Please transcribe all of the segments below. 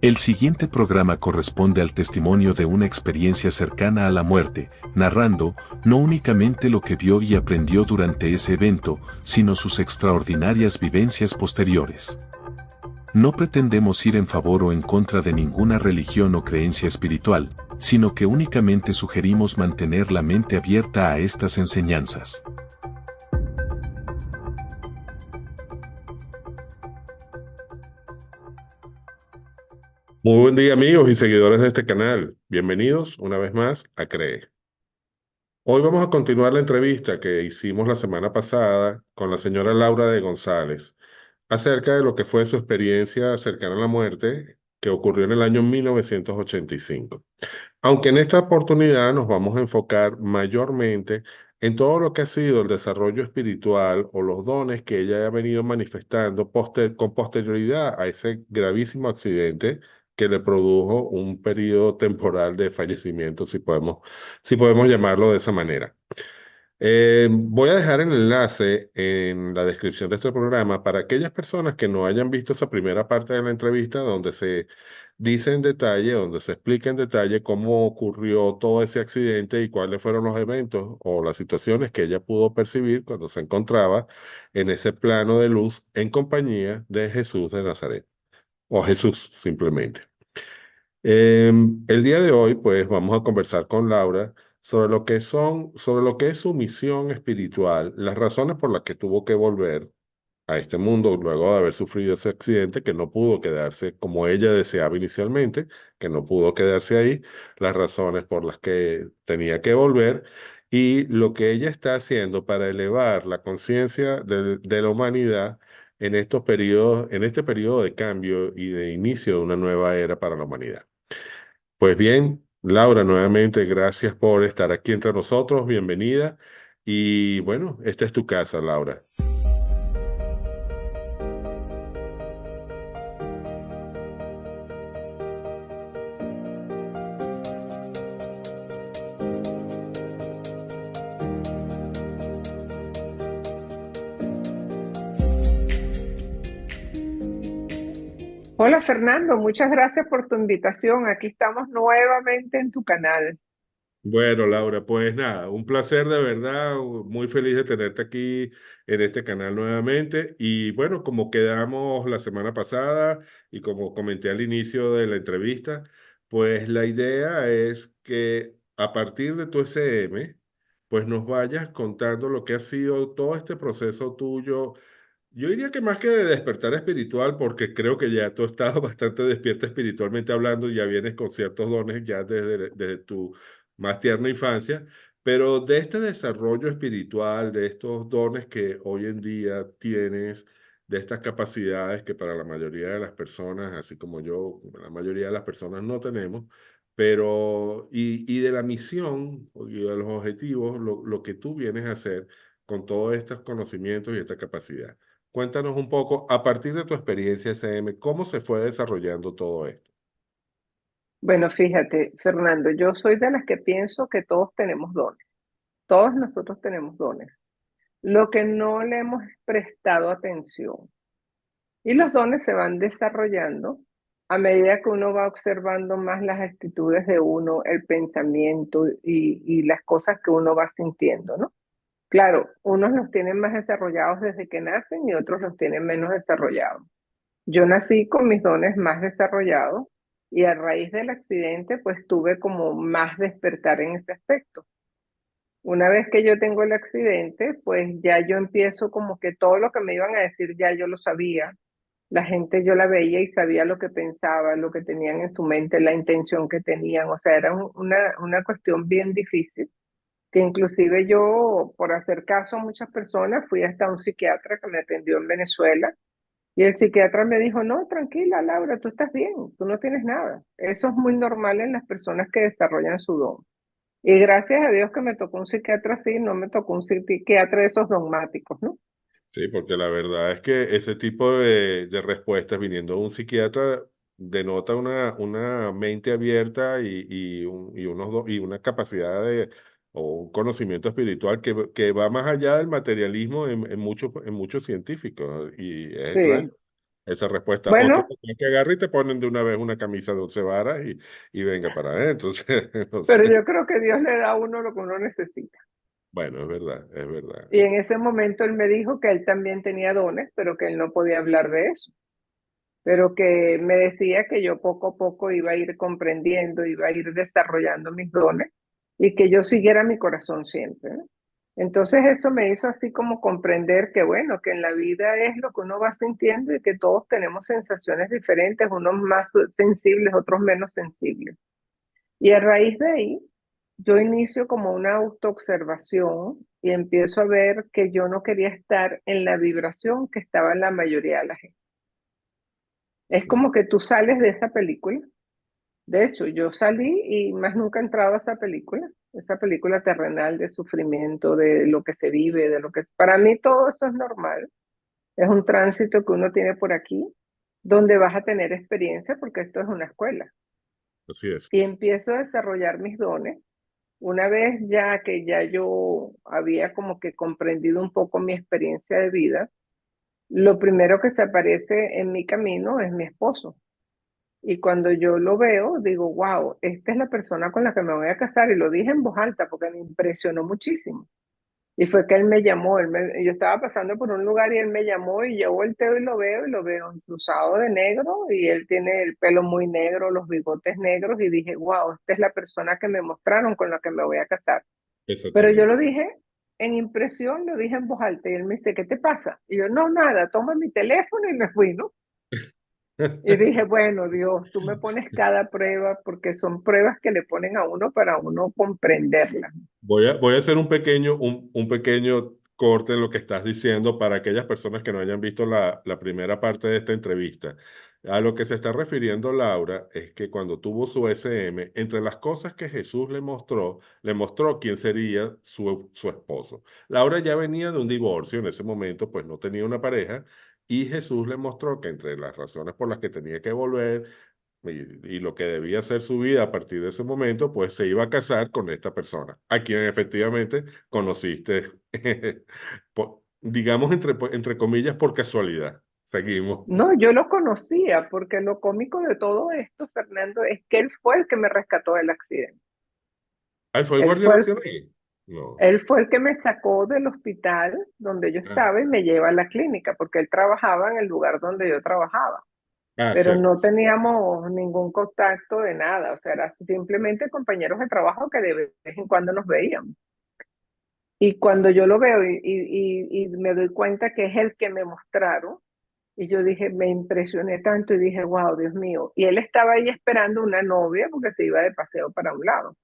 El siguiente programa corresponde al testimonio de una experiencia cercana a la muerte, narrando no únicamente lo que vio y aprendió durante ese evento, sino sus extraordinarias vivencias posteriores. No pretendemos ir en favor o en contra de ninguna religión o creencia espiritual, sino que únicamente sugerimos mantener la mente abierta a estas enseñanzas. Muy buen día amigos y seguidores de este canal. Bienvenidos una vez más a CREE. Hoy vamos a continuar la entrevista que hicimos la semana pasada con la señora Laura de González acerca de lo que fue su experiencia cercana a la muerte que ocurrió en el año 1985. Aunque en esta oportunidad nos vamos a enfocar mayormente en todo lo que ha sido el desarrollo espiritual o los dones que ella ha venido manifestando con posterioridad a ese gravísimo accidente que le produjo un periodo temporal de fallecimiento, si podemos llamarlo de esa manera. Voy a dejar el enlace en la descripción de este programa para aquellas personas que no hayan visto esa primera parte de la entrevista donde se dice en detalle, donde se explica en detalle cómo ocurrió todo ese accidente y cuáles fueron los eventos o las situaciones que ella pudo percibir cuando se encontraba en ese plano de luz en compañía de Jesús de Nazaret, o Jesús simplemente. El día de hoy, pues, vamos a conversar con Laura sobre lo que es su misión espiritual, las razones por las que tuvo que volver a este mundo luego de haber sufrido ese accidente, que no pudo quedarse como ella deseaba inicialmente, que no pudo quedarse ahí, las razones por las que tenía que volver y lo que ella está haciendo para elevar la conciencia de la humanidad en estos periodos, en este periodo de cambio y de inicio de una nueva era para la humanidad. Pues bien, Laura, nuevamente gracias por estar aquí entre nosotros, bienvenida. Y bueno, esta es tu casa, Laura. Hola Fernando, muchas gracias por tu invitación. Aquí estamos nuevamente en tu canal. Bueno, Laura, pues nada, un placer de verdad, muy feliz de tenerte aquí en este canal nuevamente. Y bueno, como quedamos la semana pasada y como comenté al inicio de la entrevista, pues la idea es que a partir de tu SM, pues nos vayas contando lo que ha sido todo este proceso tuyo. Yo diría que más que de despertar espiritual, porque creo que ya tú has estado bastante despierta espiritualmente hablando, ya vienes con ciertos dones ya desde tu más tierna infancia, pero de este desarrollo espiritual, de estos dones que hoy en día tienes, de estas capacidades que para la mayoría de las personas, así como yo, la mayoría de las personas no tenemos, pero y de la misión y de los objetivos, lo que tú vienes a hacer con todos estos conocimientos y esta capacidad. Cuéntanos un poco, a partir de tu experiencia SM, ¿cómo se fue desarrollando todo esto? Bueno, fíjate, Fernando, yo soy de las que pienso que todos tenemos dones. Todos nosotros tenemos dones. Lo que no le hemos prestado atención. Y los dones se van desarrollando a medida que uno va observando más las actitudes de uno, el pensamiento y las cosas que uno va sintiendo, ¿no? Claro, unos los tienen más desarrollados desde que nacen y otros los tienen menos desarrollados. Yo nací con mis dones más desarrollados y a raíz del accidente pues tuve como más despertar en ese aspecto. Una vez que yo tengo el accidente, pues ya yo empiezo como que todo lo que me iban a decir ya yo lo sabía. La gente yo la veía y sabía lo que pensaba, lo que tenían en su mente, la intención que tenían. O sea, era una cuestión bien difícil, que inclusive yo, por hacer caso a muchas personas, fui hasta un psiquiatra que me atendió en Venezuela y el psiquiatra me dijo, no, tranquila, Laura, tú estás bien, tú no tienes nada. Eso es muy normal en las personas que desarrollan su don. Y gracias a Dios que me tocó un psiquiatra así, no me tocó un psiquiatra de esos dogmáticos, ¿no? Sí, porque la verdad es que ese tipo de respuestas viniendo de un psiquiatra denota una mente abierta y una capacidad o un conocimiento espiritual que va más allá del materialismo en muchos científicos. Y es Sí, extraño. esa respuesta. Otros Bueno, que agarran y te ponen de una vez una camisa de 11 varas y venga para adentro. No pero sé. yo creo que Dios le da a uno lo que uno necesita. Bueno, es verdad, es verdad. Y en ese momento él me dijo que él también tenía dones, pero que él no podía hablar de eso. Pero que me decía que yo poco a poco iba a ir comprendiendo, iba a ir desarrollando mis dones y que yo siguiera mi corazón siempre, ¿no? Entonces eso me hizo así como comprender que bueno, que en la vida es lo que uno va sintiendo y que todos tenemos sensaciones diferentes, unos más sensibles, otros menos sensibles. Y a raíz de ahí, yo inicio como una autoobservación y empiezo a ver que yo no quería estar en la vibración que estaba en la mayoría de la gente. Es como que tú sales de esa película. De hecho, yo salí y más nunca he entrado a esa película terrenal de sufrimiento, de lo que se vive, de lo que es. Para mí todo eso es normal. Es un tránsito que uno tiene por aquí, donde vas a tener experiencia porque esto es una escuela. Así es. Y empiezo a desarrollar mis dones. Una vez ya que ya yo había como que comprendido un poco mi experiencia de vida, lo primero que se aparece en mi camino es mi esposo. Y cuando yo lo veo, digo, wow, esta es la persona con la que me voy a casar. Y lo dije en voz alta porque me impresionó muchísimo. Y fue que él me llamó, yo estaba pasando por un lugar y él me llamó y yo volteo y lo veo cruzado de negro y él tiene el pelo muy negro, los bigotes negros y dije, wow, esta es la persona que me mostraron con la que me voy a casar. Pero yo lo Exactamente. dije en impresión, lo dije en voz alta y él me dice, ¿qué te pasa? Y yo, no, nada, toma mi teléfono y me fui, ¿no? Y dije, bueno, Dios, tú me pones cada prueba porque son pruebas que le ponen a uno para uno comprenderlas. Voy a hacer un pequeño corte en lo que estás diciendo para aquellas personas que no hayan visto la primera parte de esta entrevista. A lo que se está refiriendo Laura es que cuando tuvo su SM, entre las cosas que Jesús le mostró quién sería su esposo. Laura ya venía de un divorcio, en ese momento pues no tenía una pareja, y Jesús le mostró que entre las razones por las que tenía que volver y lo que debía ser su vida a partir de ese momento, pues se iba a casar con esta persona, a quien efectivamente conociste, digamos entre comillas, por casualidad. Seguimos. No, yo lo conocía porque lo cómico de todo esto, Fernando, es que él fue el que me rescató del accidente. Ay, ¿fue el Él Guardia fue el, Nacional? No. él fue el que me sacó del hospital donde yo Ah, estaba y me lleva a la clinика porque él trabajaba en el lugar donde yo trabajaba. Pero cierto. no teníamos ningún contacto de nada, o sea, era simplemente compañeros de trabajo que de vez en cuando nos veíamos. Y cuando yo lo veo y me doy cuenta que es el que me mostraron, y yo dije, me impresioné tanto y dije, wow, Dios mío. Y él estaba ahí esperando una novia porque se iba de paseo para un lado.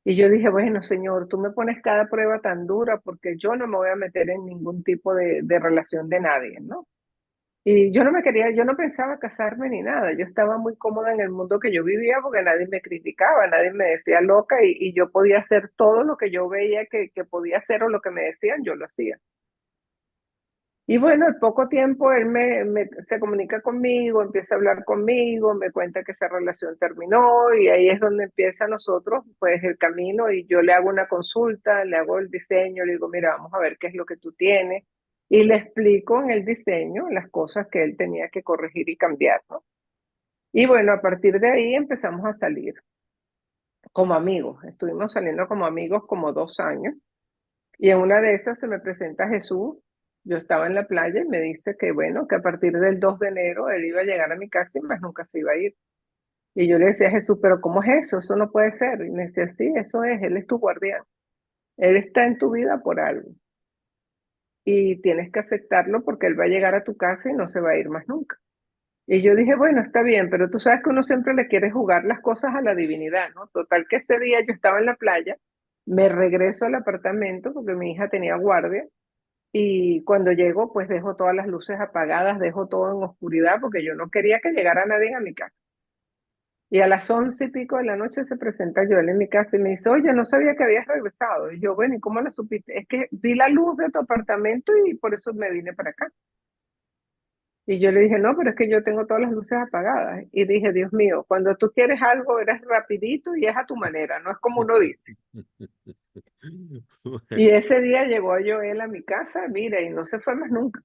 Y yo dije, bueno, Señor, tú me pones cada prueba tan dura porque yo no me voy a meter en ningún tipo de relación de nadie, ¿no? Y yo no me quería, yo no pensaba casarme ni nada. Yo estaba muy cómoda en el mundo que yo vivía porque nadie me criticaba, nadie me decía loca y yo podía hacer todo lo que yo veía que podía hacer o lo que me decían, yo lo hacía. Y bueno, al poco tiempo él se comunica conmigo, empieza a hablar conmigo, me cuenta que esa relación terminó y ahí es donde empieza nosotros pues el camino y yo le hago una consulta, le hago el diseño, le digo, mira, vamos a ver qué es lo que tú tienes y le explico en el diseño las cosas que él tenía que corregir y cambiar, ¿no? Y bueno, a partir de ahí empezamos a salir como amigos, estuvimos saliendo como amigos como 2 años. Y en una de esas se me presenta Jesús. Yo estaba en la playa y me dice que bueno, que a partir del 2 de enero él iba a llegar a mi casa y más nunca se iba a ir. Y yo le decía a Jesús, pero ¿cómo es eso? Eso no puede ser. Y me decía, sí, eso es, él es tu guardián. Él está en tu vida por algo. Y tienes que aceptarlo porque él va a llegar a tu casa y no se va a ir más nunca. Y yo dije, bueno, está bien, pero tú sabes que uno siempre le quiere jugar las cosas a la divinidad, ¿no? Total que ese día yo estaba en la playa, me regreso al apartamento porque mi hija tenía guardia. Y cuando llego, pues dejo todas las luces apagadas, dejo todo en oscuridad porque yo no quería que llegara nadie a mi casa. Y a las 11 y pico de la noche se presenta Joel en mi casa y me dice, oye, no sabía que habías regresado. Y yo, bueno, ¿y cómo lo supiste? Es que vi la luz de tu apartamento y por eso me vine para acá. Y yo le dije, no, pero es que yo tengo todas las luces apagadas. Y dije, Dios mío, cuando tú quieres algo, eres rapidito y es a tu manera, no es como uno dice. Y ese día llegó Joel a mi casa, mira, y no se fue más nunca.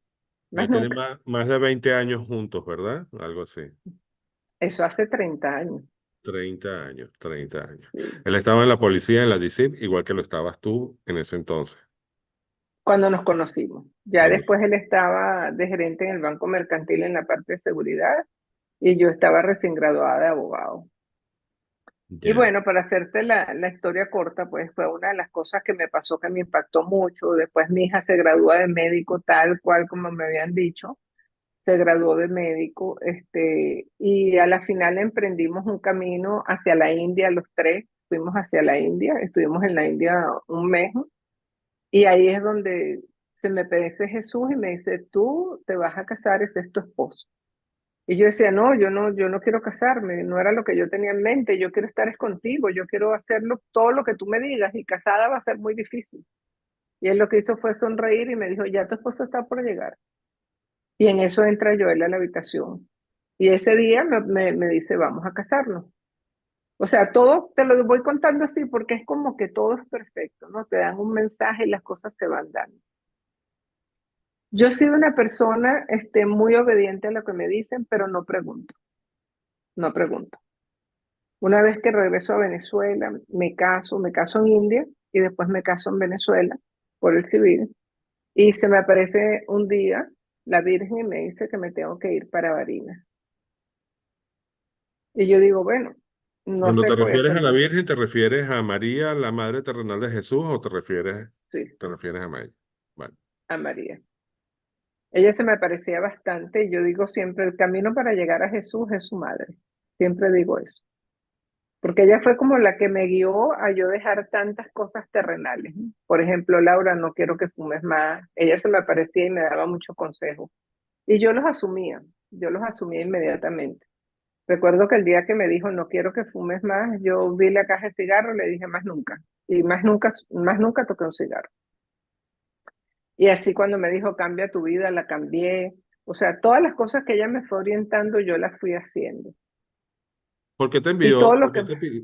más Ya tienen nunca. más de 20 años juntos, ¿verdad? Algo así. Eso hace 30 años. 30 años, 30 años. Sí. Él estaba en la policía, en la DICIP, igual que lo estabas tú en ese entonces. Cuando nos conocimos. Ya Cuando después él estaba de gerente en el Banco Mercantil en la parte de seguridad y yo estaba recién graduada de abogado. Y ya, bueno, para hacerte la historia corta, pues fue una de las cosas que me pasó que me impactó mucho. Después mi hija se gradúa de médico tal cual como me habían dicho, se graduó de médico, y a la final emprendimos un camino hacia la India, los tres fuimos hacia la India, estuvimos en la India un mes, y ahí es donde se me aparece Jesús y me dice, tú te vas a casar, ese es tu esposo. Y yo decía, no, yo no quiero casarme, no era lo que yo tenía en mente, yo quiero estar es contigo, yo quiero hacerlo todo lo que tú me digas y casada va a ser muy difícil. Y él lo que hizo fue sonreír y me dijo, ya tu esposo está por llegar. Y en eso entra Joel a la habitación. Y ese día me dice, vamos a casarnos. O sea, todo te lo voy contando así porque es como que todo es perfecto, ¿no? Te dan un mensaje y las cosas se van dando. Yo he sido una persona muy obediente a lo que me dicen, pero no pregunto, no pregunto. Una vez que regreso a Venezuela, me caso en India y después me caso en Venezuela por el civil. Y se me aparece un día la Virgen y me dice que me tengo que ir para Barinas. Y yo digo, bueno, no cuando sé te qué voy a refieres hacer a la allá. Virgen, ¿te refieres a María, la Madre Terrenal de Jesús, o Sí, te refieres a María? Vale. a María. Ella se me parecía bastante y yo digo siempre, el camino para llegar a Jesús es su madre. Siempre digo eso. Porque ella fue como la que me guió a yo dejar tantas cosas terrenales, ¿no? Por ejemplo, Laura, no quiero que fumes más. Ella se me aparecía y me daba muchos consejos. Y yo los asumía inmediatamente. Recuerdo que el día que me dijo, no quiero que fumes más, yo vi la caja de cigarros y le dije, más nunca. Y más nunca toqué un cigarro. Y así cuando me dijo, cambia tu vida, la cambié. O sea, todas las cosas que ella me fue orientando, yo las fui haciendo. ¿Por qué te Y todo envió, lo que,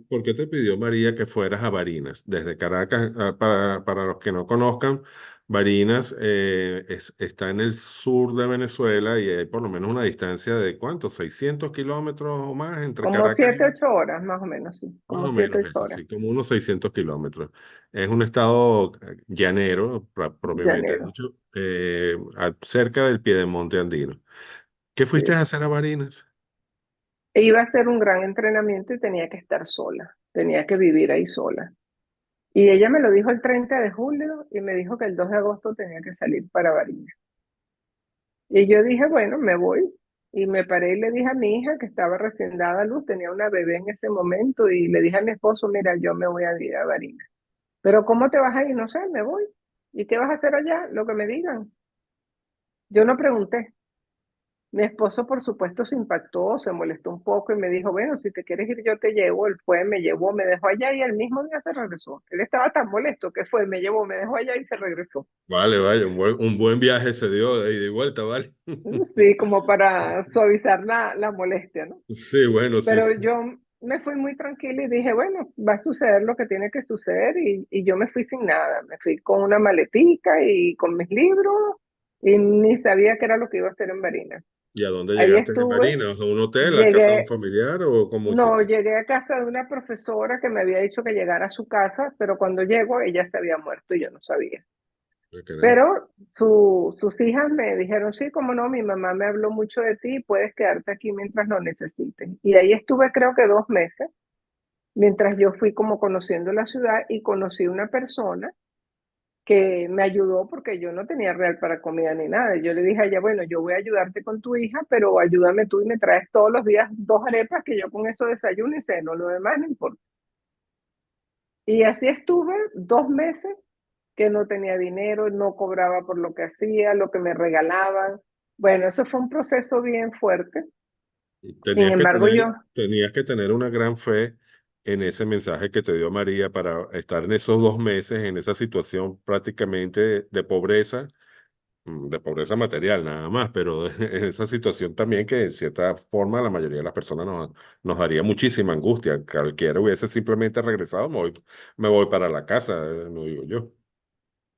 por qué te pidió María que fueras a Barinas? Desde Caracas, para los que no conozcan, Barinas está en el sur de Venezuela y hay por lo menos una distancia de ¿cuánto? 600 kilómetros o más entre como Caracas siete, y 8 horas, más o menos, sí. más Como o siete, menos ocho eso, horas. sí, como unos 600 kilómetros. Es un estado llanero, propiamente Llanero. dicho, cerca del Piedemonte andino. ¿Qué fuiste Sí. a hacer a Barinas? E iba a ser un gran entrenamiento y tenía que estar sola. Tenía que vivir ahí sola. Y ella me lo dijo el 30 de julio y me dijo que el 2 de agosto tenía que salir para Barinas. Y yo dije, bueno, me voy. Y me paré y le dije a mi hija que estaba recién dada a luz, tenía una bebé en ese momento, y le dije a mi esposo, mira, yo me voy a ir a Barinas. Pero ¿cómo te vas a ir? No sé, me voy. ¿Y qué vas a hacer allá? Lo que me digan. Yo no pregunté. Mi esposo, por supuesto, se impactó, se molestó un poco y me dijo, bueno, si te quieres ir, yo te llevo. Él fue, me llevó, me dejó allá y el mismo día se regresó. Él estaba tan molesto que fue, me llevó, me dejó allá y se regresó. Vale, vale, un buen viaje se dio de ida y vuelta, ¿vale? Sí, como para suavizar la molestia, ¿no? Sí, bueno, sí. Pero yo me fui muy tranquila y dije, bueno, va a suceder lo que tiene que suceder, y yo me fui sin nada, me fui con una maletica y con mis libros y ni sabía qué era lo que iba a hacer en Barinas. ¿Y a dónde Ahí llegaste en estuve, Barinas? ¿A un hotel, a casa de un llegué, familiar o cómo no, hiciste? llegué a casa de una profesora que me había dicho que llegara a su casa, pero cuando llego ella se había muerto y yo no sabía. Ah, caray. Pero sus hijas me dijeron, sí, cómo no, mi mamá me habló mucho de ti, puedes quedarte aquí mientras lo necesites. Y ahí estuve creo que 2 meses mientras yo fui como conociendo la ciudad y conocí una persona que me ayudó porque yo no tenía real para comida ni nada. Yo le dije a ella, bueno, yo voy a ayudarte con tu hija, pero ayúdame tú y me traes todos los días 2 arepas que yo con eso desayuno y ceno, lo demás no importa. Y así estuve 2 meses que no tenía dinero, no cobraba por lo que hacía, lo que me regalaban. Bueno, eso fue un proceso bien fuerte. Sin embargo, yo, Tenías que tener una gran fe en ese mensaje que te dio María para estar en esos 2 meses, en esa situación prácticamente de pobreza material nada más, pero en esa situación también que en cierta forma la mayoría de las personas nos daría muchísima angustia. Cualquiera hubiese simplemente regresado, me voy para la casa, no digo yo.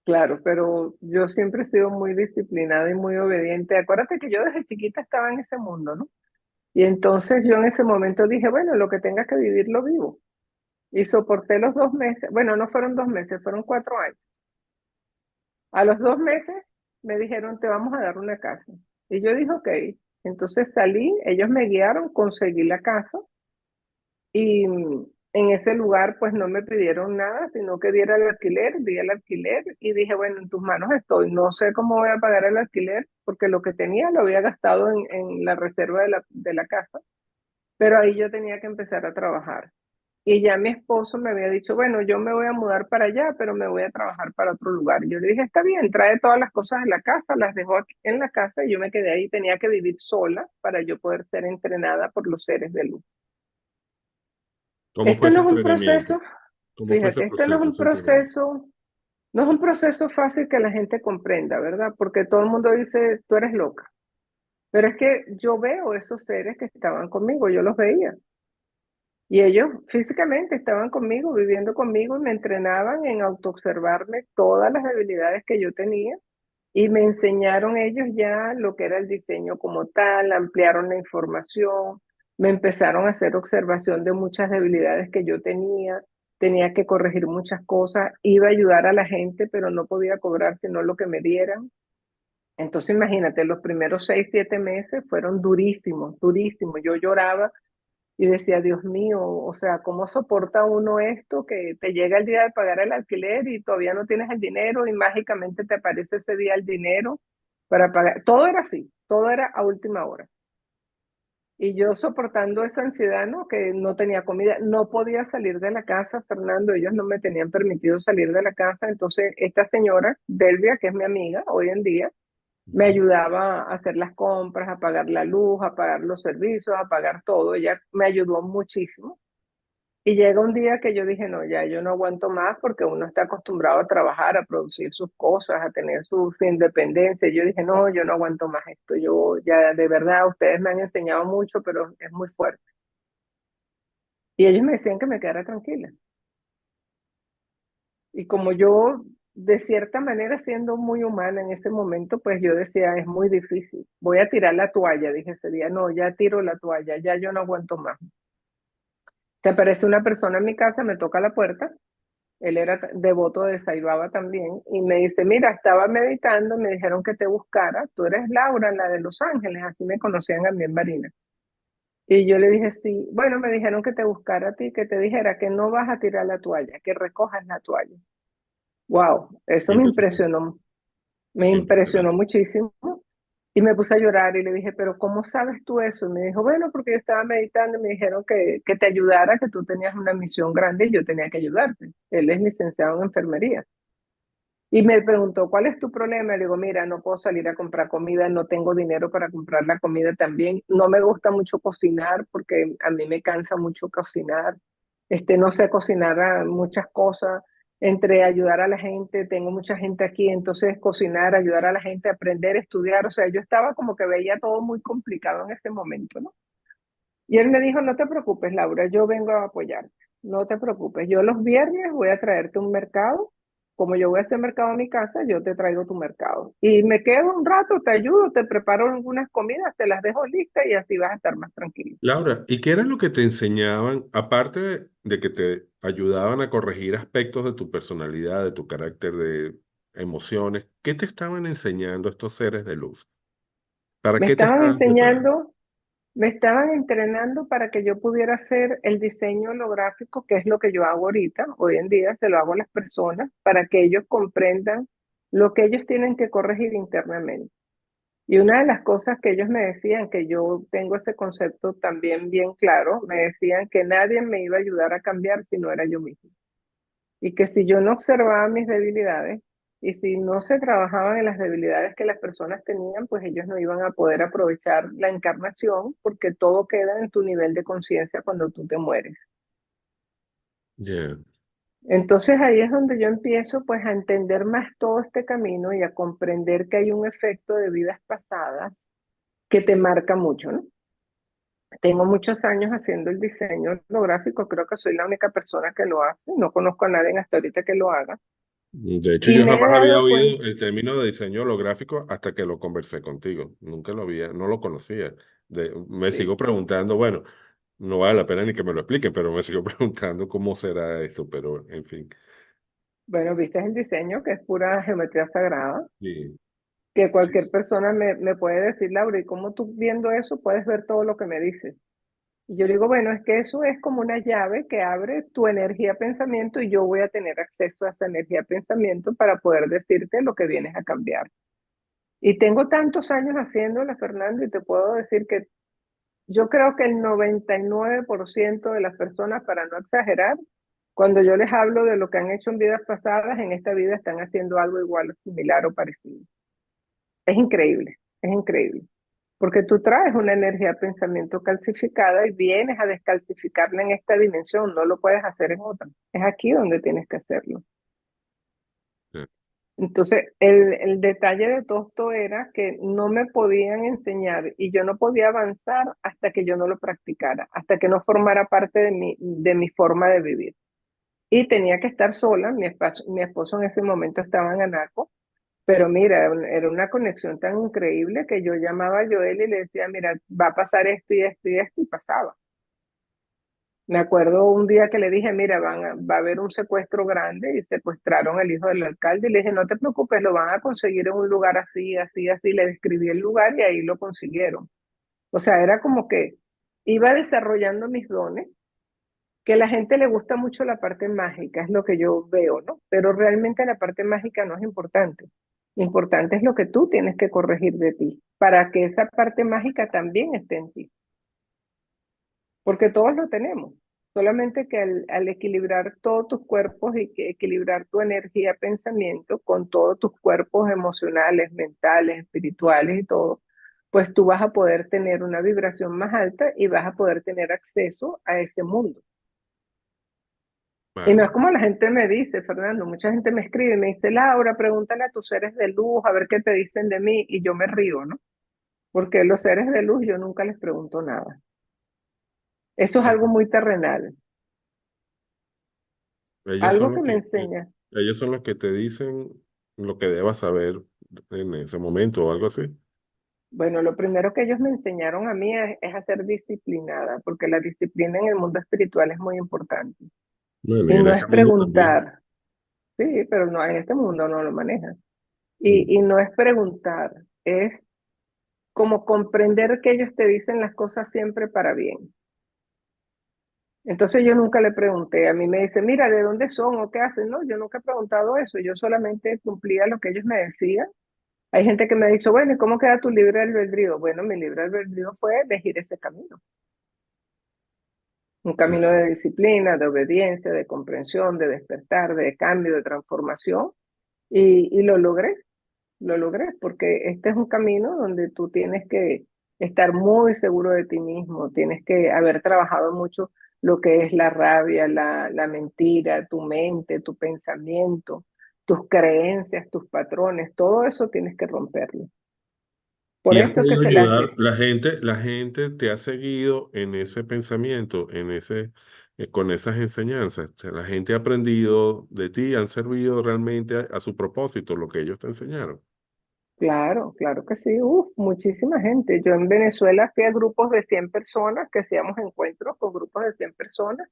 claro, pero yo siempre he sido muy disciplinada y muy obediente. Acuérdate que yo desde chiquita estaba en ese mundo, ¿no? Y entonces yo en ese momento dije, bueno, lo que tenga que vivir lo vivo. Y soporté los 2 meses, bueno, no fueron 2 meses, fueron 4 años. A los 2 meses me dijeron, te vamos a dar una casa. Y yo dije, ok. Entonces salí, ellos me guiaron, conseguí la casa y en ese lugar pues no me pidieron nada, sino que diera el alquiler, di el alquiler y dije, bueno, en tus manos estoy. No sé cómo voy a pagar el alquiler porque lo que tenía lo había gastado en la reserva de la casa, pero ahí yo tenía que empezar a trabajar. Y ya mi esposo me había dicho, bueno, yo me voy a mudar para allá, pero me voy a trabajar para otro lugar. Y yo le dije, está bien, trae todas las cosas de la casa, las dejó aquí en la casa y yo me quedé ahí, tenía que vivir sola para yo poder ser entrenada por los seres de luz. ¿Cómo fue Esto ese no es un entrenamiento? proceso, ¿Cómo fue ese fíjate, esto no es proceso, un ese entrenamiento? proceso, no es un proceso fácil que la gente comprenda, ¿verdad? Porque todo el mundo dice, tú eres loca. Pero es que yo veo esos seres que estaban conmigo, yo los veía. Y ellos físicamente estaban conmigo, viviendo conmigo, y me entrenaban en autoobservarme todas las debilidades que yo tenía y me enseñaron ellos ya lo que era el diseño como tal, ampliaron la información, me empezaron a hacer observación de muchas debilidades que yo tenía que corregir muchas cosas, iba a ayudar a la gente, pero no podía cobrar sino lo que me dieran. Entonces imagínate, los primeros 6, 7 meses fueron durísimos, durísimos. Yo lloraba y decía, Dios mío, o sea, ¿cómo soporta uno esto que te llega el día de pagar el alquiler y todavía no tienes el dinero y mágicamente te aparece ese día el dinero para pagar? Todo era así, todo era a última hora. Y yo soportando esa ansiedad, ¿no? Que no tenía comida, no podía salir de la casa, Fernando, ellos no me tenían permitido salir de la casa. Entonces, esta señora, Delvia, que es mi amiga hoy en día, me Ujú. ayudaba a hacer las compras, a pagar la luz, a pagar los servicios, a pagar todo. Ella me ayudó muchísimo. Y llega un día que yo dije, no, ya yo no aguanto más porque uno está acostumbrado a trabajar, a producir sus cosas, a tener su independencia. Y yo dije, no, yo no aguanto más esto. Yo ya, de verdad, ustedes me han enseñado mucho, pero es muy fuerte. Y ellos me decían que me quedara tranquila. Y como yo, de cierta manera, siendo muy humana en ese momento, pues yo decía, es muy difícil. Voy a tirar la toalla, dije ese día, no, ya tiro la toalla, ya yo no aguanto más. Se aparece una persona en mi casa, me toca la puerta, él era devoto de Saibaba también, y me dice, mira, estaba meditando, me dijeron que te buscara, tú eres Laura, la de Los Ángeles, así me conocían a mí en Barinas. Y yo le dije, sí, bueno, me dijeron que te buscara a ti, que te dijera que no vas a tirar la toalla, que recojas la toalla. Wow, eso Impresionante, me impresionó impresionante. muchísimo y me puse a llorar y le dije, pero ¿cómo sabes tú eso? Y me dijo, bueno, porque yo estaba meditando y me dijeron que te ayudara, que tú tenías una misión grande y yo tenía que ayudarte. Él es licenciado en enfermería. Y me preguntó, ¿cuál es tu problema? Le digo, mira, no puedo salir a comprar comida, no tengo dinero para comprar la comida también. No me gusta mucho cocinar porque a mí me cansa mucho cocinar. No sé cocinar muchas cosas. Entre ayudar a la gente, tengo mucha gente aquí, entonces cocinar, ayudar a la gente, aprender, estudiar. O sea, yo estaba como que veía todo muy complicado en ese momento, ¿no? Y él me dijo, no te preocupes, Laura, yo vengo a apoyarte. No te preocupes, yo los viernes voy a traerte un mercado. Como yo voy a hacer mercado en mi casa, yo te traigo tu mercado. Y me quedo un rato, te ayudo, te preparo algunas comidas, te las dejo listas y así vas a estar más tranquilo. Laura, ¿y qué era lo que te enseñaban, aparte de que te ayudaban a corregir aspectos de tu personalidad, de tu carácter, de emociones? ¿Qué te estaban enseñando estos seres de luz? ¿Para Me qué te estaban estaban preparando? enseñando, me estaban entrenando para que yo pudiera hacer el diseño holográfico, que es lo que yo hago ahorita. Hoy en día se lo hago a las personas para que ellos comprendan lo que ellos tienen que corregir internamente. Y una de las cosas que ellos me decían, que yo tengo ese concepto también bien claro, me decían que nadie me iba a ayudar a cambiar si no era yo mismo. Y que si yo no observaba mis debilidades y si no se trabajaban en las debilidades que las personas tenían, pues ellos no iban a poder aprovechar la encarnación porque todo queda en tu nivel de conciencia cuando tú te mueres. Ya. Entonces ahí es donde yo empiezo pues a entender más todo este camino y a comprender que hay un efecto de vidas pasadas que te marca mucho, ¿no? Tengo muchos años haciendo el diseño holográfico, creo que soy la única persona que lo hace, no conozco a nadie hasta ahorita que lo haga. De hecho, Y yo me he jamás había dado cuenta, oído el término de diseño holográfico hasta que lo conversé contigo. Nunca lo había, no lo conocía. Me sí, sigo preguntando, bueno, no vale la pena ni que me lo expliquen, pero me sigo preguntando cómo será eso, pero en fin. bueno, viste el diseño que es pura geometría sagrada, Sí, que sí, cualquier sí. persona me puede decir, Laura, ¿y cómo tú viendo eso puedes ver todo lo que me dices? Y yo digo, bueno, es que eso es como una llave que abre tu energía pensamiento y yo voy a tener acceso a esa energía pensamiento para poder decirte lo que vienes a cambiar. Y tengo tantos años haciéndolo, Fernando, y te puedo decir que yo creo que el 99% de las personas, para no exagerar, cuando yo les hablo de lo que han hecho en vidas pasadas, en esta vida están haciendo algo igual, similar o parecido. Es increíble, porque tú traes una energía de pensamiento calcificada y vienes a descalcificarla en esta dimensión, no lo puedes hacer en otra. Es aquí donde tienes que hacerlo. Sí. Entonces, el detalle de todo esto era que no me podían enseñar y yo no podía avanzar hasta que yo no lo practicara, hasta que no formara parte de mi forma de vivir. Y tenía que estar sola, mi esposo en ese momento estaba en Anaco, pero mira, era una conexión tan increíble que yo llamaba a Joel y le decía, mira, va a pasar esto y esto y esto, y pasaba. Me acuerdo un día que le dije, mira, va a haber un secuestro grande y secuestraron al hijo del alcalde y le dije, no te preocupes, lo van a conseguir en un lugar así, así, así. Le describí el lugar y ahí lo consiguieron. O sea, era como que iba desarrollando mis dones, que a la gente le gusta mucho la parte mágica, es lo que yo veo, ¿no? Pero realmente la parte mágica no es importante. Importante es lo que tú tienes que corregir de ti, para que esa parte mágica también esté en ti, porque todos lo tenemos. Solamente que al equilibrar todos tus cuerpos y que equilibrar tu energía, pensamiento con todos tus cuerpos emocionales, mentales, espirituales y todo, pues tú vas a poder tener una vibración más alta y vas a poder tener acceso a ese mundo. Y no es Vale. como la gente me dice, Fernando, mucha gente me escribe y me dice, Laura, pregúntale a tus seres de luz a ver qué te dicen de mí, y yo me río, ¿no? Porque los seres de luz yo nunca les pregunto nada. Eso es algo muy terrenal, Ellos son algo que los me que, enseña. ellos son los que te dicen lo que debas saber en ese momento o algo así. Bueno, lo primero que ellos me enseñaron a mí es a ser disciplinada, porque la disciplina en el mundo espiritual es muy importante. Bueno, y Y en no este es mundo también. preguntar, sí, pero no, en este mundo no lo manejan. Y Mm. no es preguntar, es como comprender que ellos te dicen las cosas siempre para bien. Entonces yo nunca le pregunté, a mí me dice, mira, ¿de dónde son o qué hacen? No, yo nunca he preguntado eso, yo solamente cumplía lo que ellos me decían. Hay gente que me ha dicho, bueno, ¿y cómo queda tu libre albedrío? Bueno, mi libre albedrío fue elegir ese camino, un camino de disciplina, de obediencia, de comprensión, de despertar, de cambio, de transformación, y lo logré, porque este es un camino donde tú tienes que estar muy seguro de ti mismo, tienes que haber trabajado mucho lo que es la rabia, la mentira, tu mente, tu pensamiento, tus creencias, tus patrones, todo eso tienes que romperlo. Por Y has eso que podido se le ayudar, hace, la gente te ha seguido en ese pensamiento, con esas enseñanzas. O sea, la gente ha aprendido de ti, han servido realmente a su propósito lo que ellos te enseñaron. claro, claro que sí, muchísima gente. Yo en Venezuela fui a grupos de 100 personas, que hacíamos encuentros con grupos de 100 personas.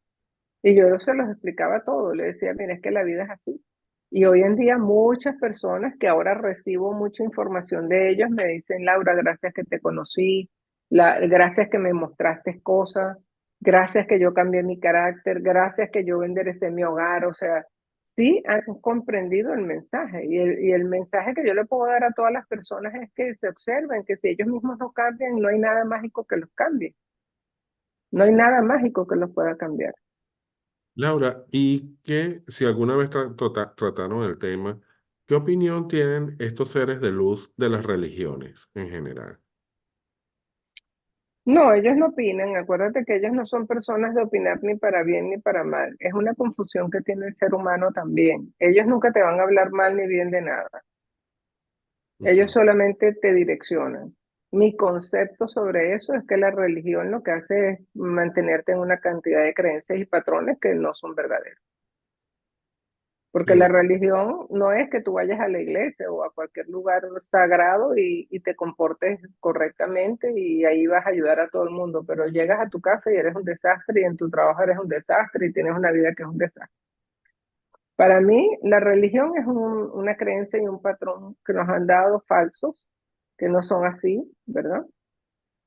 Y yo se los explicaba todo, le decía, mira, es que la vida es así. Y hoy en día muchas personas que ahora recibo mucha información de ellos me dicen, Laura, gracias que te conocí, gracias que me mostraste cosas, gracias que yo cambié mi carácter, gracias que yo enderecé mi hogar. O sea, sí han comprendido el mensaje. Y el mensaje que yo le puedo dar a todas las personas es que se observen, que si ellos mismos no cambian, no hay nada mágico que los cambie. No hay nada mágico que los pueda cambiar. Laura, ¿y qué, si alguna vez trataron el tema, qué opinión tienen estos seres de luz de las religiones en general? No, ellos no opinan. Acuérdate que ellos no son personas de opinar ni para bien ni para mal. Es una confusión que tiene el ser humano también. Ellos nunca te van a hablar mal ni bien de nada. Ellos Ujú. solamente te direccionan. Mi concepto sobre eso es que la religión lo que hace es mantenerte en una cantidad de creencias y patrones que no son verdaderos. Porque la Sí, religión no es que tú vayas a la iglesia o a cualquier lugar sagrado y te comportes correctamente y ahí vas a ayudar a todo el mundo, pero llegas a tu casa y eres un desastre y en tu trabajo eres un desastre y tienes una vida que es un desastre. Para mí, la religión es una creencia y un patrón que nos han dado falsos, que no son así, ¿verdad?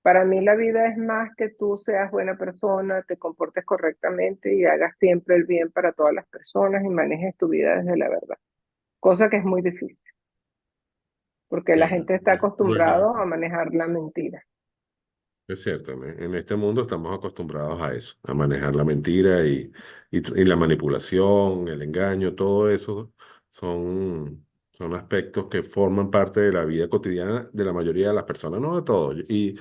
Para mí la vida es más que tú seas buena persona, te comportes correctamente y hagas siempre el bien para todas las personas y manejes tu vida desde la verdad, cosa que es muy difícil, porque la ya, gente está no es nada. acostumbrado a manejar la mentira. Es cierto, en este mundo estamos acostumbrados a eso, a manejar la mentira y la manipulación, el engaño, todo eso son aspectos que forman parte de la vida cotidiana de la mayoría de las personas, no de todos. Y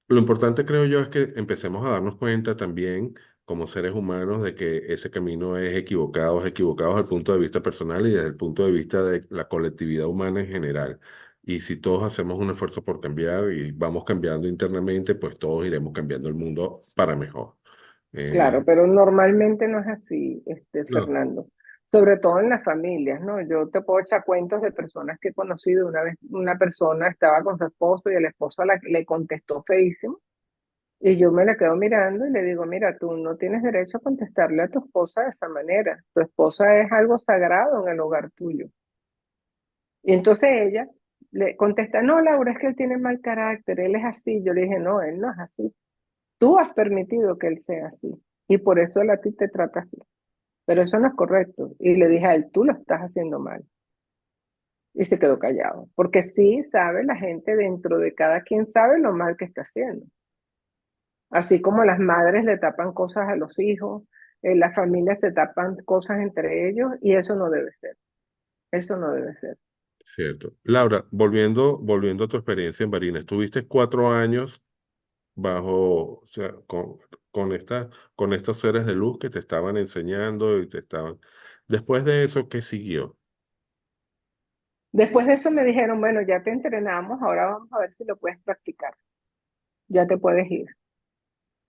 lo importante, creo yo, es que empecemos a darnos cuenta también como seres humanos de que ese camino es equivocado desde el punto de vista personal y desde el punto de vista de la colectividad humana en general. Y si todos hacemos un esfuerzo por cambiar y vamos cambiando internamente, pues todos iremos cambiando el mundo para mejor. Claro, Eh, pero normalmente no es así, no, Fernando. Sobre todo en las familias, ¿no? Yo te puedo echar cuentos de personas que he conocido. Una vez una persona estaba con su esposo y el esposo le contestó feísimo. Y yo me la quedo mirando y le digo, mira, tú no tienes derecho a contestarle a tu esposa de esa manera. Tu esposa es algo sagrado en el hogar tuyo. Y entonces ella le contesta, no, Laura, es que él tiene mal carácter, él es así. Yo le dije, no, él no es así. Tú has permitido que él sea así. Y por eso él a ti te trata así. Pero eso no es correcto. Y le dije a él, tú lo estás haciendo mal. Y se quedó callado. Porque sí sabe la gente dentro de cada quien sabe lo mal que está haciendo. Así como las madres le tapan cosas a los hijos, las familias se tapan cosas entre ellos y eso no debe ser. Eso no debe ser. cierto. Laura, volviendo a tu experiencia en Barinas, estuviste 4 años bajo, o sea, con estos seres de luz que te estaban enseñando y te estaban... Después de eso, ¿qué siguió? Después de eso me dijeron, bueno, ya te entrenamos, ahora vamos a ver si lo puedes practicar. Ya te puedes ir.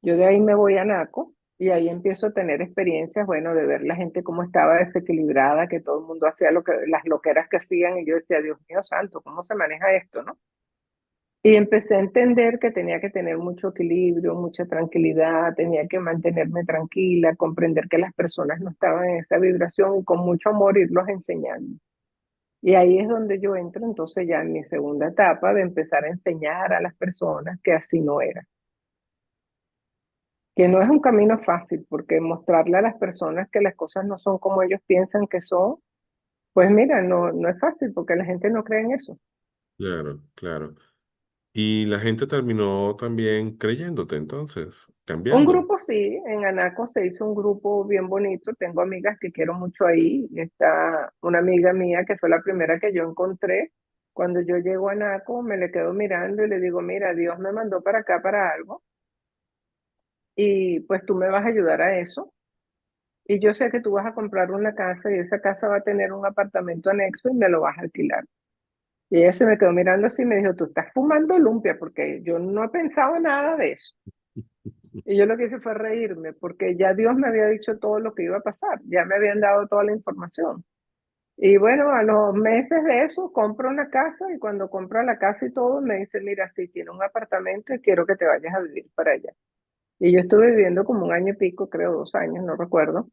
Yo de ahí me voy a Naco y ahí empiezo a tener experiencias, bueno, de ver la gente cómo estaba desequilibrada, que todo el mundo hacía las loqueras que hacían y yo decía, Dios mío santo, ¿cómo se maneja esto, no? Y empecé a entender que tenía que tener mucho equilibrio, mucha tranquilidad, tenía que mantenerme tranquila, comprender que las personas no estaban en esa vibración y con mucho amor irlos enseñando. Y ahí es donde yo entro entonces ya en mi segunda etapa de empezar a enseñar a las personas que así no era. Que no es un camino fácil, porque mostrarle a las personas que las cosas no son como ellos piensan que son, pues mira, no es fácil porque la gente no cree en eso. Claro, claro. Y la gente terminó también creyéndote entonces, Un cambiando. grupo sí, en Anaco se hizo un grupo bien bonito, tengo amigas que quiero mucho ahí, está una amiga mía que fue la primera que yo encontré, cuando yo llego a Anaco me le quedo mirando y le digo, mira, Dios me mandó para acá para algo y pues tú me vas a ayudar a eso y yo sé que tú vas a comprar una casa y esa casa va a tener un apartamento anexo y me lo vas a alquilar. Y ella se me quedó mirando así y me dijo, tú estás fumando lumpia porque yo no he pensado nada de eso. Y yo lo que hice fue reírme, porque ya Dios me había dicho todo lo que iba a pasar, ya me habían dado toda la información. Y bueno, a los meses de eso, compro una casa y cuando compro la casa y todo, me dice, mira, sí, tiene un apartamento y quiero que te vayas a vivir para allá. Y yo estuve viviendo como un año y pico, creo 2 años, no recuerdo,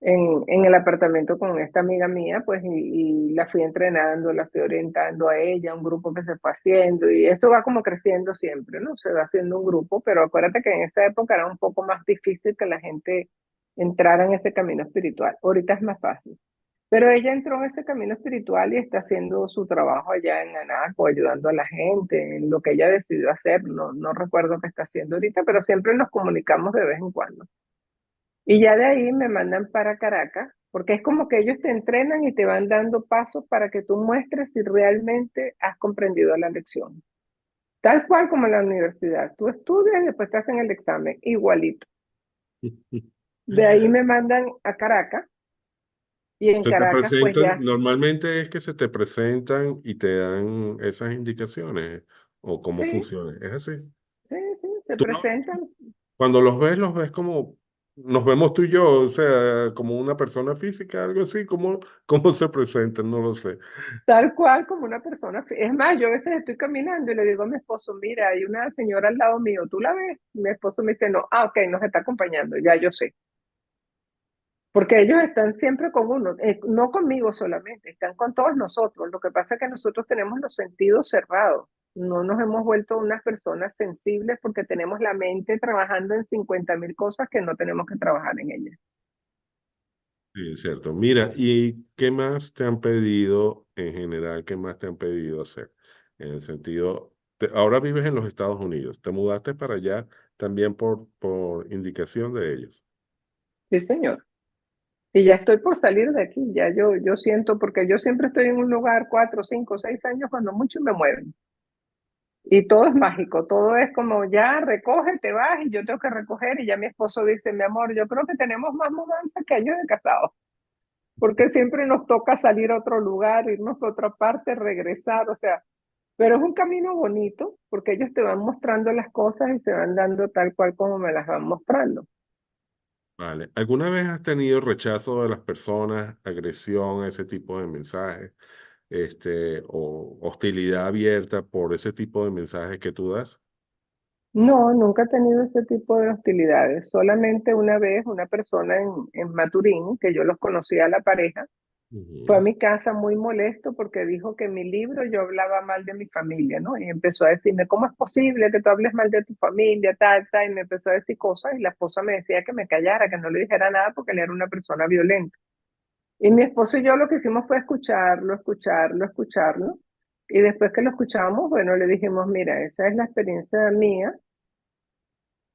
en el apartamento con esta amiga mía, pues, y la fui entrenando, la fui orientando a ella, un grupo que se fue haciendo, y esto va como creciendo siempre, ¿no? Se va haciendo un grupo, pero acuérdate que en esa época era un poco más difícil que la gente entrara en ese camino espiritual. Ahorita es más fácil. Pero ella entró en ese camino espiritual y está haciendo su trabajo allá en Anaco, ayudando a la gente en lo que ella decidió hacer. No recuerdo qué está haciendo ahorita, pero siempre nos comunicamos de vez en cuando. Y ya de ahí me mandan para Caracas, porque es como que ellos te entrenan y te van dando pasos para que tú muestres si realmente has comprendido la lección. Tal cual como en la universidad. Tú estudias y después te hacen el examen, igualito. De ahí me mandan a Caracas y en Se te Caracas pues presentan, ya, normalmente es que se te presentan y te dan esas indicaciones o cómo sí, funciona. Es así. sí, se Tú no, presentan. cuando los ves como nos vemos tú y yo, o sea, como una persona física, algo así, ¿cómo se presentan? No lo sé. Tal cual como una persona. Es más, yo a veces estoy caminando y le digo a mi esposo, mira, hay una señora al lado mío, ¿tú la ves? Mi esposo me dice, no, ah, ok, nos está acompañando, ya yo sé. Porque ellos están siempre con uno, no conmigo solamente, están con todos nosotros. Lo que pasa es que nosotros tenemos los sentidos cerrados. No nos hemos vuelto unas personas sensibles porque tenemos la mente trabajando en 50.000 cosas que no tenemos que trabajar en ellas. Sí, es cierto. Mira, ¿y qué más te han pedido en general? ¿Qué más te han pedido hacer? En el sentido, ahora vives en los Estados Unidos, ¿te mudaste para allá también por indicación de ellos? Sí, señor. Y ya estoy por salir de aquí, ya yo siento, porque yo siempre estoy en un lugar 4, 5, 6 años, cuando mucho me mueven. Y todo es mágico, todo es como ya recoge, te vas y yo tengo que recoger y ya mi esposo dice, mi amor, yo creo que tenemos más mudanzas que años de casados, porque siempre nos toca salir a otro lugar, irnos a otra parte, regresar, o sea, pero es un camino bonito porque ellos te van mostrando las cosas y se van dando tal cual como me las van mostrando. Vale. ¿Alguna vez has tenido rechazo de las personas, agresión, ese tipo de mensajes, o hostilidad abierta por ese tipo de mensajes que tú das? No, nunca he tenido ese tipo de hostilidades. Solamente una vez una persona en Maturín, que yo los conocía a la pareja, fue a Ujú. mi casa muy molesto porque dijo que en mi libro yo hablaba mal de mi familia, ¿no? Y empezó a decirme, ¿cómo es posible que tú hables mal de tu familia, tal, tal? Y me empezó a decir cosas y la esposa me decía que me callara, que no le dijera nada porque él era una persona violenta. Y mi esposo y yo lo que hicimos fue escucharlo, escucharlo, escucharlo. Y después que lo escuchamos, bueno, le dijimos, mira, esa es la experiencia mía,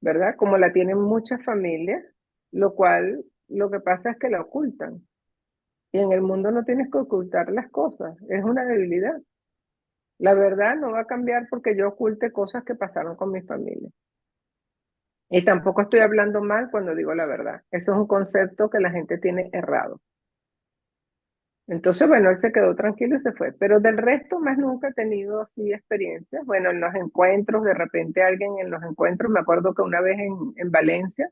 ¿verdad? Como la tienen muchas familias, lo cual lo que pasa es que la ocultan. Y en el mundo no tienes que ocultar las cosas, es una debilidad. La verdad no va a cambiar porque yo oculte cosas que pasaron con mi familia. Y tampoco estoy hablando mal cuando digo la verdad. Eso es un concepto que la gente tiene errado. Entonces, bueno, él se quedó tranquilo y se fue. Pero del resto, más nunca he tenido así experiencias. Bueno, en los encuentros, de repente alguien en los encuentros, me acuerdo que una vez en Valencia,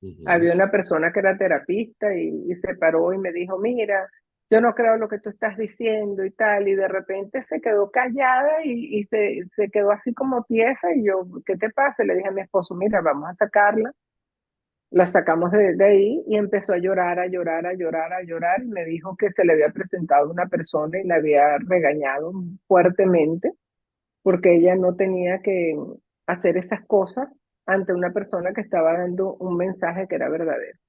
Ujú. había una persona que era terapista y se paró y me dijo, mira, yo no creo lo que tú estás diciendo y tal, y de repente se quedó callada y se quedó así como tiesa y yo, ¿qué te pasa? Le dije a mi esposo, mira, vamos a sacarla. La sacamos de ahí y empezó a llorar, a llorar, a llorar, a llorar y me dijo que se le había presentado una persona y la había regañado fuertemente porque ella no tenía que hacer esas cosas ante una persona que estaba dando un mensaje que era verdadero.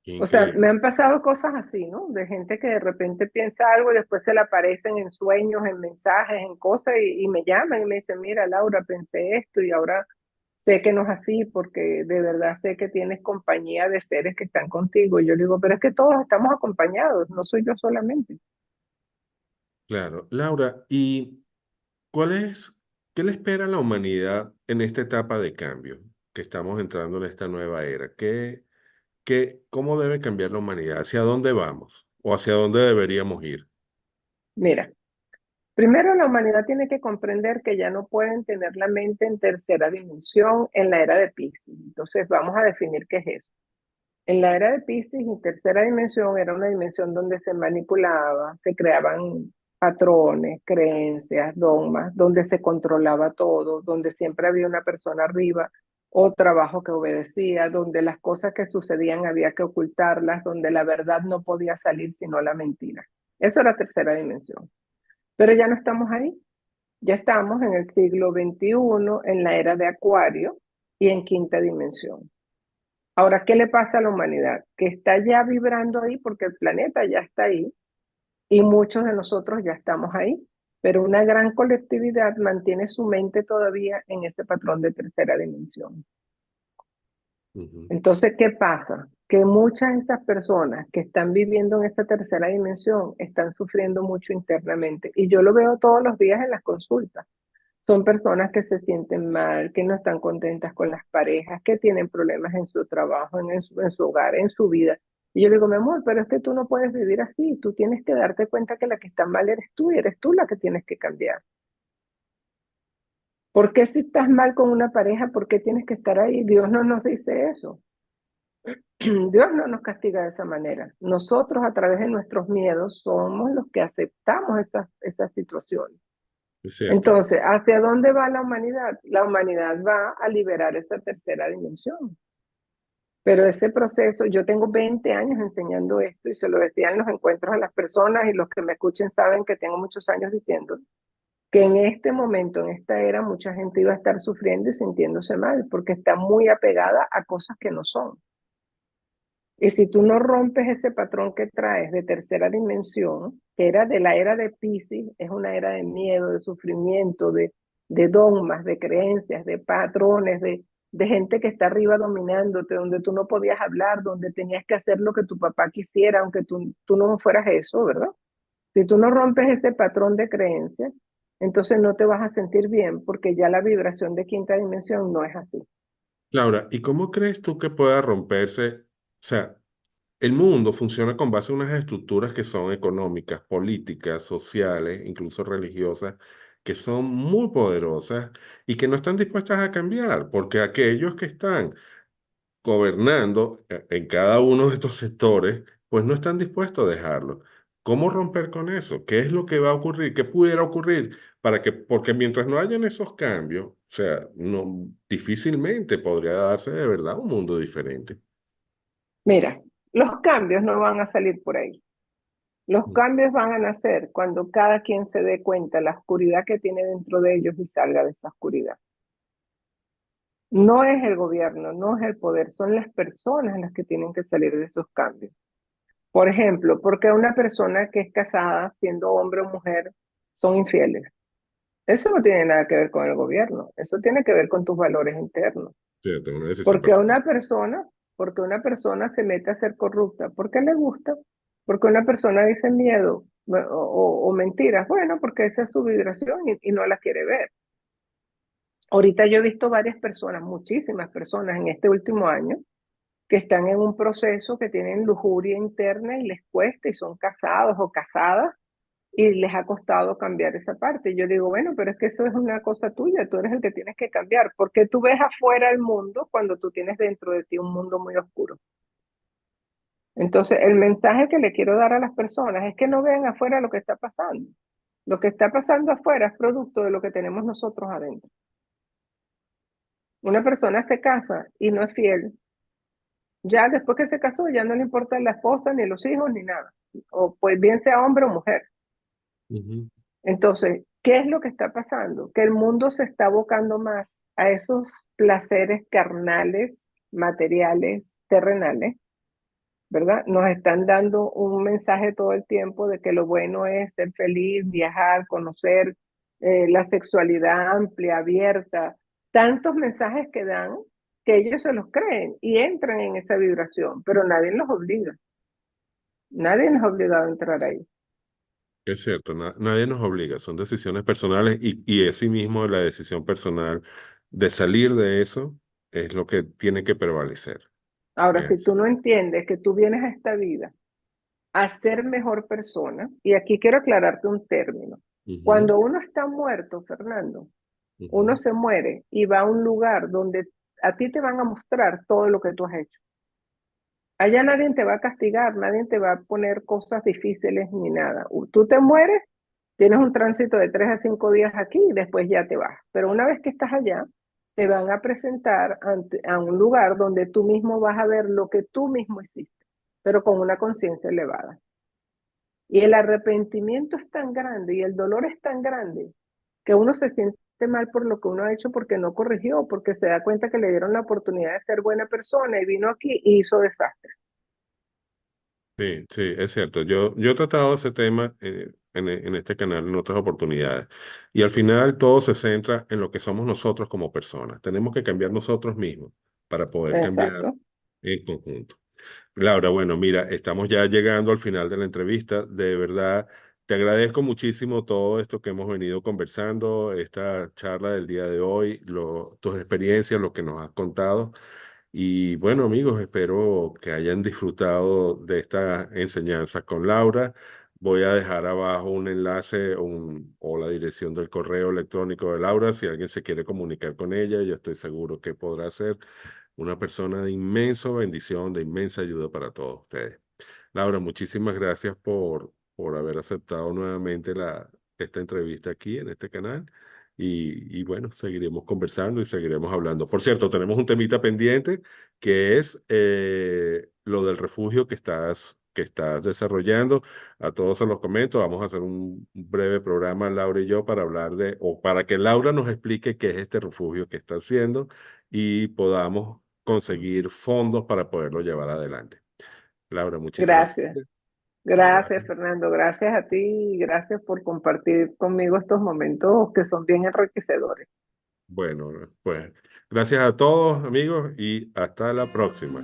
Qué O sea, me increíble. han pasado cosas así, ¿no? De gente que de repente piensa algo y después se le aparecen en sueños, en mensajes, en cosas y me llaman y me dicen, mira, Laura, pensé esto y ahora sé que no es así porque de verdad sé que tienes compañía de seres que están contigo. Y yo digo, pero es que todos estamos acompañados, no soy yo solamente. Claro. Laura, ¿y cuál es, qué le espera a la humanidad en esta etapa de cambio que estamos entrando en esta nueva era? ¿Cómo debe cambiar la humanidad? ¿Hacia dónde vamos? ¿O hacia dónde deberíamos ir? Mira, primero la humanidad tiene que comprender que ya no pueden tener la mente en tercera dimensión en la era de Piscis. Entonces vamos a definir qué es eso. En la era de Piscis, en tercera dimensión, era una dimensión donde se manipulaba, se creaban patrones, creencias, dogmas, donde se controlaba todo, donde siempre había una persona arriba o trabajo que obedecía, donde las cosas que sucedían había que ocultarlas, donde la verdad no podía salir sino la mentira. Eso era tercera dimensión. Pero ya no estamos ahí. Ya estamos en el siglo XXI, en la era de Acuario y en quinta dimensión. Ahora, ¿qué le pasa a la humanidad? Que está ya vibrando ahí porque el planeta ya está ahí y muchos de nosotros ya estamos ahí, pero una gran colectividad mantiene su mente todavía en ese patrón de tercera dimensión. Ujú. Entonces, ¿qué pasa? Que muchas de esas personas que están viviendo en esa tercera dimensión están sufriendo mucho internamente y yo lo veo todos los días en las consultas. Son personas que se sienten mal, que no están contentas con las parejas, que tienen problemas en su trabajo, en su hogar, en su vida. Y yo digo, mi amor, pero es que tú no puedes vivir así, tú tienes que darte cuenta que la que está mal eres tú y eres tú la que tienes que cambiar. ¿Por qué si estás mal con una pareja, por qué tienes que estar ahí? Dios no nos dice eso. Dios no nos castiga de esa manera. Nosotros a través de nuestros miedos somos los que aceptamos esas situaciones. Es cierto. Entonces, ¿hacia dónde va la humanidad? La humanidad va a liberar esa tercera dimensión. Pero ese proceso, yo tengo 20 años enseñando esto y se lo decía en los encuentros a las personas y los que me escuchen saben que tengo muchos años diciendo que en este momento, en esta era, mucha gente iba a estar sufriendo y sintiéndose mal porque está muy apegada a cosas que no son. Y si tú no rompes ese patrón que traes de tercera dimensión, que era de la era de Piscis, es una era de miedo, de sufrimiento, de dogmas, de creencias, de patrones, de gente que está arriba dominándote, donde tú no podías hablar, donde tenías que hacer lo que tu papá quisiera, aunque tú no fueras eso, ¿verdad? Si tú no rompes ese patrón de creencias, entonces no te vas a sentir bien porque ya la vibración de quinta dimensión no es así. Laura, ¿y cómo crees tú que pueda romperse? O sea, el mundo funciona con base en unas estructuras que son económicas, políticas, sociales, incluso religiosas, que son muy poderosas y que no están dispuestas a cambiar, porque aquellos que están gobernando en cada uno de estos sectores, pues no están dispuestos a dejarlo. ¿Cómo romper con eso? ¿Qué es lo que va a ocurrir? ¿Qué pudiera ocurrir para que, porque mientras no hayan esos cambios, o sea, no, difícilmente podría darse de verdad un mundo diferente? Mira, los cambios no van a salir por ahí. Los cambios van a nacer cuando cada quien se dé cuenta de la oscuridad que tiene dentro de ellos y salga de esa oscuridad. No es el gobierno, no es el poder, son las personas las que tienen que salir de esos cambios. Por ejemplo, porque una persona que es casada, siendo hombre o mujer, son infieles. Eso no tiene nada que ver con el gobierno, eso tiene que ver con tus valores internos. Sí, tengo una decisión Porque personal. una persona, porque una persona se mete a ser corrupta, porque le gusta, porque una persona dice miedo o mentiras, bueno, porque esa es su vibración y no la quiere ver. Ahorita yo he visto varias personas, muchísimas personas en este último año, que están en un proceso que tienen lujuria interna y les cuesta y son casados o casadas y les ha costado cambiar esa parte. Y yo digo, bueno, pero es que eso es una cosa tuya, tú eres el que tienes que cambiar, porque tú ves afuera el mundo cuando tú tienes dentro de ti un mundo muy oscuro. Entonces, el mensaje que le quiero dar a las personas es que no vean afuera lo que está pasando. Lo que está pasando afuera es producto de lo que tenemos nosotros adentro. Una persona se casa y no es fiel. Ya después que se casó, ya no le importa la esposa, ni los hijos, ni nada. O pues bien sea hombre o mujer. Ujú. Entonces, ¿qué es lo que está pasando? Que el mundo se está abocando más a esos placeres carnales, materiales, terrenales, ¿verdad? Nos están dando un mensaje todo el tiempo de que lo bueno es ser feliz, viajar, conocer la sexualidad amplia, abierta. Tantos mensajes que dan que ellos se los creen y entran en esa vibración, pero nadie los obliga. Nadie nos ha obligado a entrar ahí. Es cierto, nadie nos obliga, son decisiones personales y así mismo la decisión personal de salir de eso es lo que tiene que prevalecer. Ahora, si Es. tú no entiendes que tú vienes a esta vida a ser mejor persona, y aquí quiero aclararte un término. Ujú, Cuando uno está muerto, Fernando, uno ujú. se muere y va a un lugar donde a ti te van a mostrar todo lo que tú has hecho. Allá nadie te va a castigar, nadie te va a poner cosas difíciles ni nada. Tú te mueres, tienes un tránsito de 3 a 5 días aquí y después ya te vas. Pero una vez que estás allá, te van a presentar a un lugar donde tú mismo vas a ver lo que tú mismo hiciste, pero con una conciencia elevada. Y el arrepentimiento es tan grande y el dolor es tan grande que uno se siente mal por lo que uno ha hecho porque no corrigió, porque se da cuenta que le dieron la oportunidad de ser buena persona y vino aquí y hizo desastre. Sí, sí, es cierto. Yo he tratado ese tema en este canal en otras oportunidades. Y al final todo se centra en lo que somos nosotros como personas. Tenemos que cambiar nosotros mismos para poder cambiar Exacto. en conjunto. Laura, bueno, mira, estamos ya llegando al final de la entrevista. De verdad, te agradezco muchísimo todo esto que hemos venido conversando, esta charla del día de hoy, tus experiencias, lo que nos has contado. Y bueno, amigos, espero que hayan disfrutado de esta enseñanza con Laura. Voy a dejar abajo un enlace o la dirección del correo electrónico de Laura. Si alguien se quiere comunicar con ella, yo estoy seguro que podrá hacer. una persona de inmensa bendición, de inmensa ayuda para todos ustedes. Laura, muchísimas gracias por haber aceptado nuevamente esta entrevista aquí en este canal. Y bueno, seguiremos conversando y seguiremos hablando. Por cierto, tenemos un temita pendiente que es lo del refugio que estás desarrollando. A todos se los comento. Vamos a hacer un breve programa, Laura y yo, para hablar o para que Laura nos explique qué es este refugio que está haciendo y podamos conseguir fondos para poderlo llevar adelante. Laura, muchísimas Gracias. gracias. Gracias, Gracias. Fernando. Gracias a ti y gracias por compartir conmigo estos momentos que son bien enriquecedores. Bueno, pues gracias a todos, amigos, y hasta la próxima.